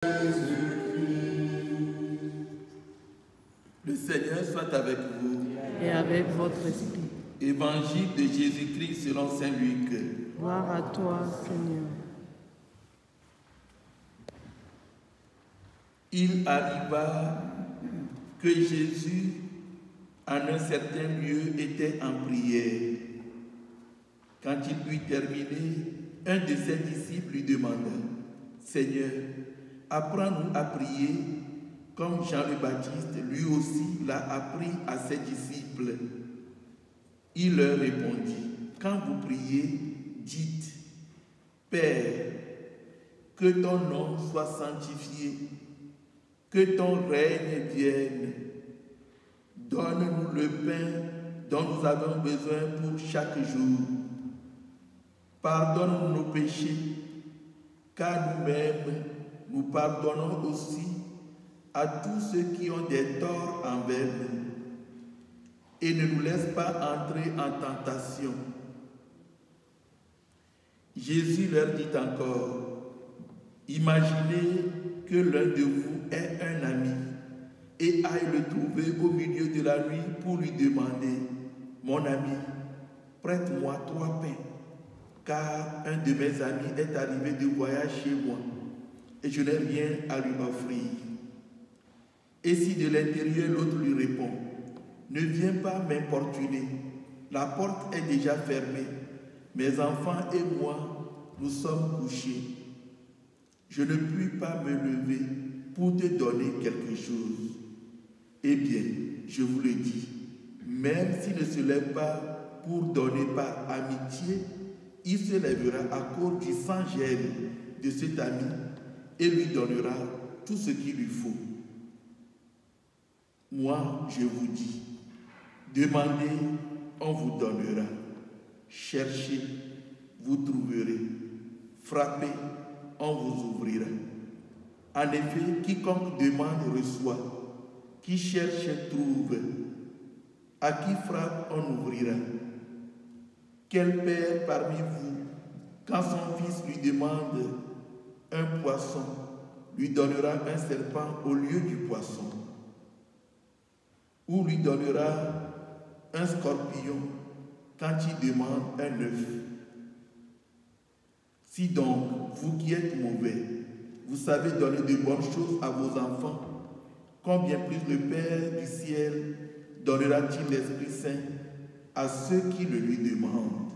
Le Seigneur soit avec vous. Et avec votre esprit. Évangile de Jésus-Christ selon saint Luc. Gloire à toi, Seigneur. Il arriva que Jésus, en un certain lieu, était en prière. Quand il eut terminé, un de ses disciples lui demanda: Seigneur, apprends-nous à prier, comme Jean le Baptiste, lui aussi, l'a appris à ses disciples. Il leur répondit: quand vous priez, dites: Père, que ton nom soit sanctifié, que ton règne vienne. Donne-nous le pain dont nous avons besoin pour chaque jour. Pardonne nos péchés, car nous-mêmes, nous pardonnons aussi à tous ceux qui ont des torts envers nous. Et ne nous laisse pas entrer en tentation. Jésus leur dit encore: imaginez que l'un de vous ait un ami et aille le trouver au milieu de la nuit pour lui demander: mon ami, prête-moi 3 pains, car un de mes amis est arrivé de voyage chez moi et je n'ai rien à lui offrir. Et si de l'intérieur l'autre lui répond: ne viens pas m'importuner, la porte est déjà fermée, mes enfants et moi, nous sommes couchés. Je ne puis pas me lever pour te donner quelque chose. Eh bien, je vous le dis, même s'il ne se lève pas pour donner par amitié, il se lèvera à cause du sang-gêne de cet ami et lui donnera tout ce qu'il lui faut. Moi, je vous dis, demandez, on vous donnera. Cherchez, vous trouverez. Frappez, on vous ouvrira. En effet, quiconque demande reçoit. Qui cherche trouve. À qui frappe, on ouvrira. Quel père parmi vous, quand son fils lui demande un poisson, lui donnera un serpent au lieu du poisson? Ou lui donnera un scorpion quand il demande un œuf? Si donc, vous qui êtes mauvais, vous savez donner de bonnes choses à vos enfants, combien plus le Père du ciel donnera-t-il l'Esprit Saint à ceux qui le lui demandent?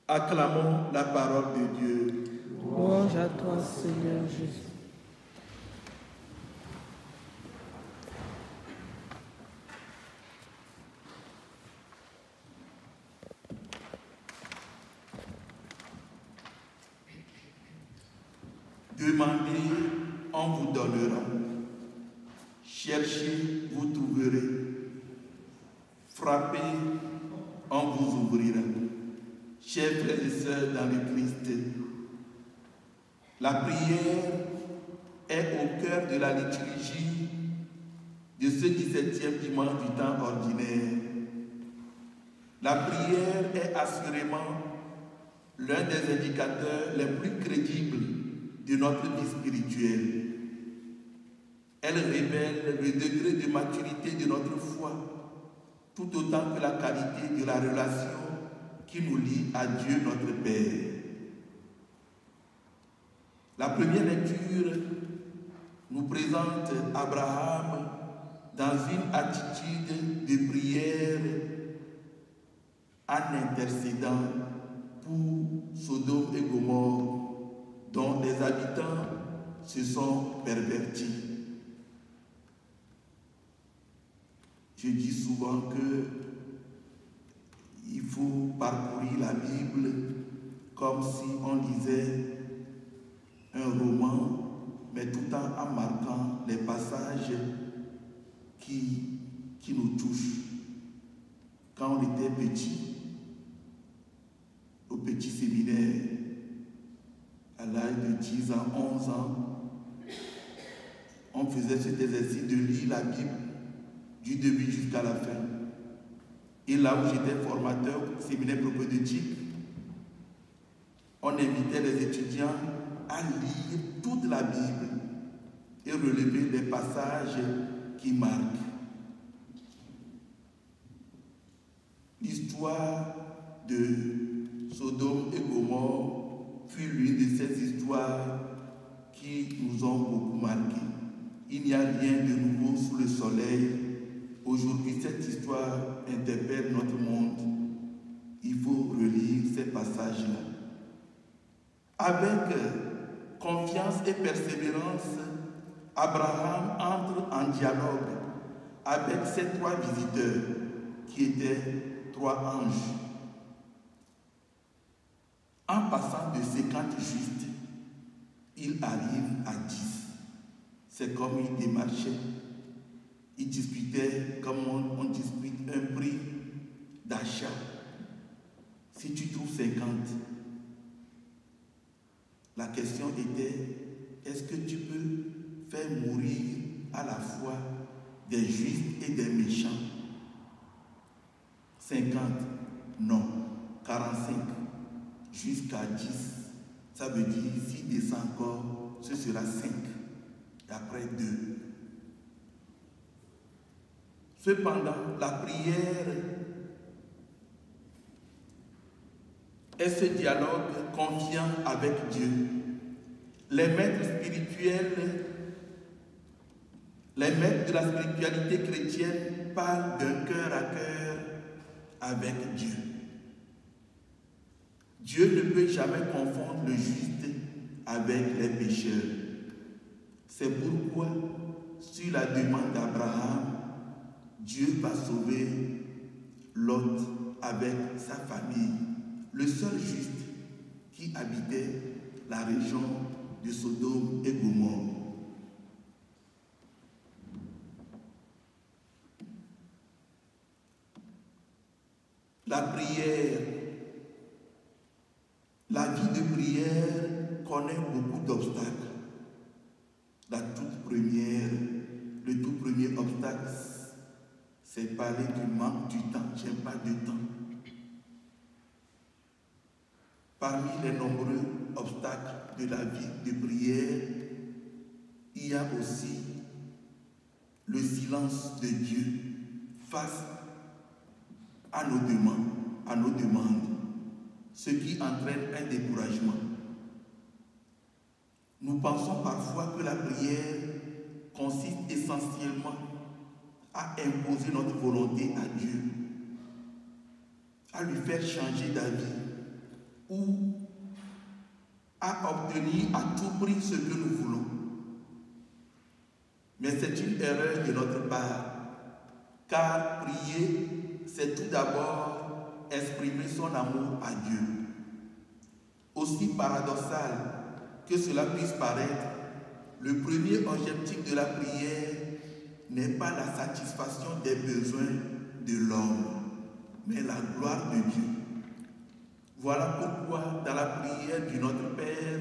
Acclamons la parole de Dieu. Louange à toi, Seigneur Jésus. Demandez, on vous donnera. Cherchez, vous trouverez. Frappez, on vous ouvrira. Chers frères et sœurs dans le Christ, la prière est au cœur de la liturgie de ce 17e dimanche du temps ordinaire. La prière est assurément l'un des indicateurs les plus crédibles de notre vie spirituelle. Elle révèle le degré de maturité de notre foi, tout autant que la qualité de la relation qui nous lie à Dieu notre Père. La première lecture nous présente Abraham dans une attitude de prière en intercédant pour Sodome et Gomorrhe, dont les habitants se sont pervertis. Je dis souvent qu'il faut parcourir la Bible comme si on lisait un roman, mais tout en marquant les passages qui nous touchent. Quand on était petit, au petit séminaire, à l'âge de 10 ans, 11 ans, on faisait cet exercice de lire la Bible du début jusqu'à la fin. Et là où j'étais formateur au séminaire propédeutique, on invitait les étudiants à lire toute la Bible et relever les passages qui marquent. L'histoire de Sodome et Gomorrhe fut l'une de ces histoires qui nous ont beaucoup marqués. Il n'y a rien de nouveau sous le soleil. Aujourd'hui, cette histoire interpelle notre monde. Il faut relire ces passages-là. Avec confiance et persévérance, Abraham entre en dialogue avec ces trois visiteurs qui étaient trois anges. En passant de 50 justes, il arrive à 10. C'est comme il démarchait. Il discutait comme on dispute un prix d'achat. Si tu trouves 50, la question était, est-ce que tu peux faire mourir à la fois des justes et des méchants? 50, non. 45, jusqu'à 10. Ça veut dire, s'il descend encore, ce sera 5. Et après 2. Cependant, la prière est ce dialogue confiant avec Dieu. Les maîtres spirituels, les maîtres de la spiritualité chrétienne parlent d'un cœur à cœur avec Dieu. Dieu ne peut jamais confondre le juste avec les pécheurs. C'est pourquoi, sur la demande d'Abraham, Dieu va sauver Lot avec sa famille, le seul juste qui habitait la région de Sodome et Gomorrhe. La prière, la vie de prière connaît beaucoup d'obstacles. Le tout premier obstacle, c'est parler du manque du temps. J'aime pas de temps. Parmi les nombreux obstacles de la vie de prière, il y a aussi le silence de Dieu face à nos demandes, ce qui entraîne un découragement. Nous pensons parfois que la prière consiste essentiellement à imposer notre volonté à Dieu, à lui faire changer d'avis ou à obtenir à tout prix ce que nous voulons. Mais c'est une erreur de notre part, car prier, c'est tout d'abord exprimer son amour à Dieu. Aussi paradoxal que cela puisse paraître, le premier objectif de la prière n'est pas la satisfaction des besoins de l'homme, mais la gloire de Dieu. Voilà pourquoi dans la prière du Notre Père,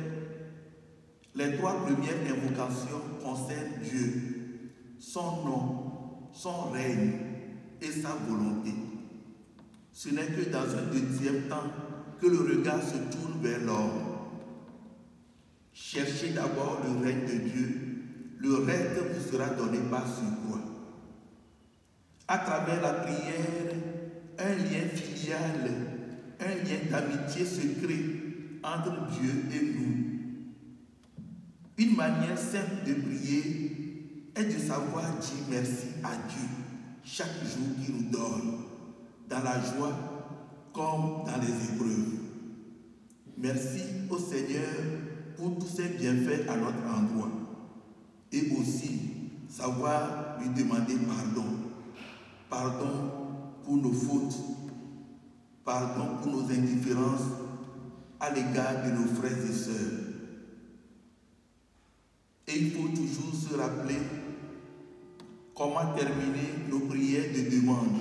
les trois premières invocations concernent Dieu, son nom, son règne et sa volonté. Ce n'est que dans un deuxième temps que le regard se tourne vers l'homme. Cherchez d'abord le règne de Dieu, le reste vous sera donné par surcroît. À travers la prière, un lien filial, un lien d'amitié se crée entre Dieu et nous. Une manière simple de prier est de savoir dire merci à Dieu chaque jour qu'il nous donne, dans la joie comme dans les épreuves. Merci au Seigneur pour tous ses bienfaits à notre endroit. Et aussi savoir lui demander pardon. Pardon pour nos fautes, pardon pour nos indifférences à l'égard de nos frères et sœurs. Et il faut toujours se rappeler comment terminer nos prières de demande.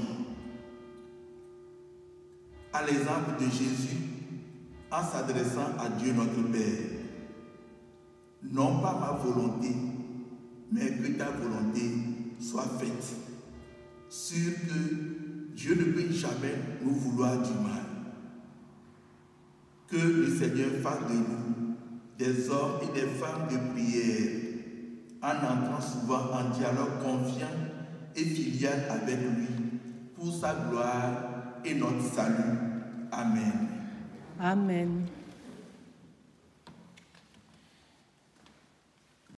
À l'exemple de Jésus, en s'adressant à Dieu notre Père. Non pas ma volonté, mais que ta volonté soit faite. Sûr que Dieu ne peut jamais nous vouloir du mal. Que le Seigneur fasse de nous des hommes et des femmes de prière, en entrant souvent en dialogue confiant et filial avec lui, pour sa gloire et notre salut. Amen. Amen.